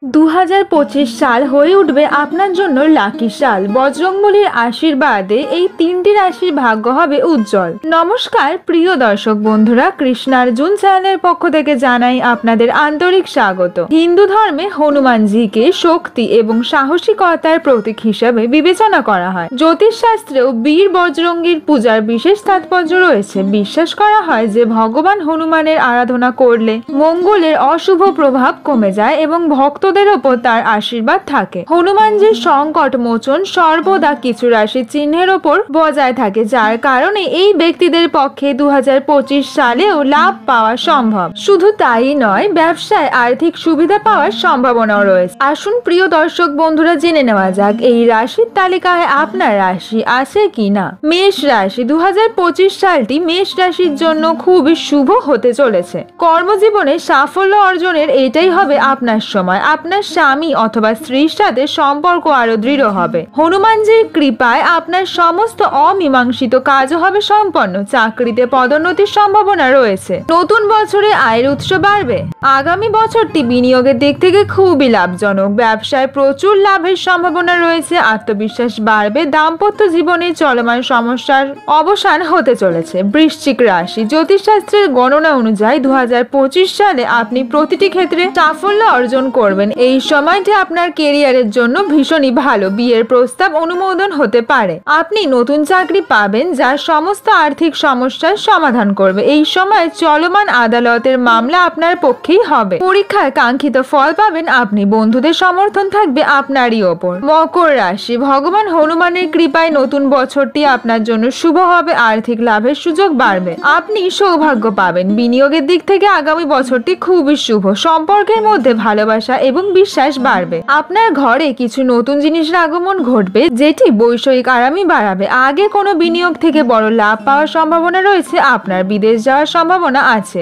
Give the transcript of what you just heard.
2025 সাল হয়ে উঠবে আপনার জন্য লাকি সাল। বজরংবলীর আশীর্বাদে এই 3টি রাশির ভাগ্য হবে উজ্জ্বল। নমস্কার প্রিয় দর্শক বন্ধুরা, কৃষ্ণার্জুন চ্যানেলের পক্ষ থেকে জানাই আপনাদের আন্তরিক স্বাগত। হিন্দু ধর্মে হনুমানজিকে শক্তি এবং সাহসিকতার প্রতীক হিসাবে বিবেচনা করা হয়। জ্যোতিষশাস্ত্রেও বীর বজরঙ্গীর পূজার বিশেষ তাৎপর্য রয়েছে। বিশ্বাস করা হয় যে ভগবান হনুমানের আরাধনা করলে মঙ্গলের অশুভ প্রভাব কমে যায় এবং ভক্তদের ওপর তার আশীর্বাদ থাকে। হনুমানজির সংকট মোচন সর্বদা কিছু রাশির চিহ্নের ওপর বজায় থাকে, যার কারণে এই ব্যক্তিদের পক্ষে 2025 সালেও লাভ পাওয়া সম্ভব। শুধু তাই নয়, ব্যবসায় আর্থিক সুবিধা পাওয়ার সম্ভাবনাও রয়েছে। আসুন প্রিয় দর্শক বন্ধুরা, জেনে নেওয়া যাক এই রাশির তালিকায় আপনার রাশি আছে কিনা। মেষ রাশি। 2025 সালটি মেষ রাশির জন্য খুবই শুভ হতে চলেছে। কর্মজীবনে সাফল্য অর্জনের এটাই হবে আপনার সময়। আপনার স্বামী অথবা স্ত্রীর সাথে সম্পর্ক আরো দৃঢ় হবে। হনুমানজির কৃপায় আপনার সমস্ত অমীমাংসিত কাজও হবে সম্পন্ন। চাকরিতে পদোন্নতির সম্ভাবনা রয়েছে। নতুন বছরে আয়ের উৎস বাড়বে। আগামী বছরটি বিনিয়োগের দিক থেকে খুবই লাভজনক। ব্যবসায় প্রচুর লাভের সম্ভাবনা রয়েছে। আত্মবিশ্বাস বাড়বে। দাম্পত্য জীবনে চলমান সমস্যার অবসান হতে চলেছে। বৃশ্চিক রাশি। জ্যোতিষশাস্ত্রের গণনা অনুযায়ী 2025 সালে আপনি প্রতিটি ক্ষেত্রে সাফল্য অর্জন করবেন। এই সময়টি আপনার কেরিয়ারের জন্য ভীষণই ভালো। বিয়ের প্রস্তাব অনুমোদন হতে পারে। আপনি নতুন চাকরি পাবেন যা সমস্ত আর্থিক সমস্যার সমাধান করবে। এই সময় চলমান আদালতের মামলা আপনার পক্ষেই হবে। পরীক্ষায় কাঙ্ক্ষিত ফল পাবেন আপনি। বন্ধুদের সমর্থন থাকবে আপনারই ওপর। মকর রাশি। ভগবান হনুমানের কৃপায় নতুন বছরটি আপনার জন্য শুভ হবে। আর্থিক লাভের সুযোগ বাড়বে। আপনি সৌভাগ্য পাবেন। বিনিয়োগের দিক থেকে আগামী বছরটি খুবই শুভ। সম্পর্কের মধ্যে ভালোবাসা এবং বিশ্বাস বাড়বে। আপনার ঘরে কিছু নতুন জিনিসের আগমন ঘটবে, যেটি বৈষয়িক আরামই বাড়াবে। আগে কোনো বিনিয়োগ থেকে বড় লাভ পাওয়ার সম্ভাবনা রয়েছে। আপনার বিদেশ যাওয়ার সম্ভাবনা আছে।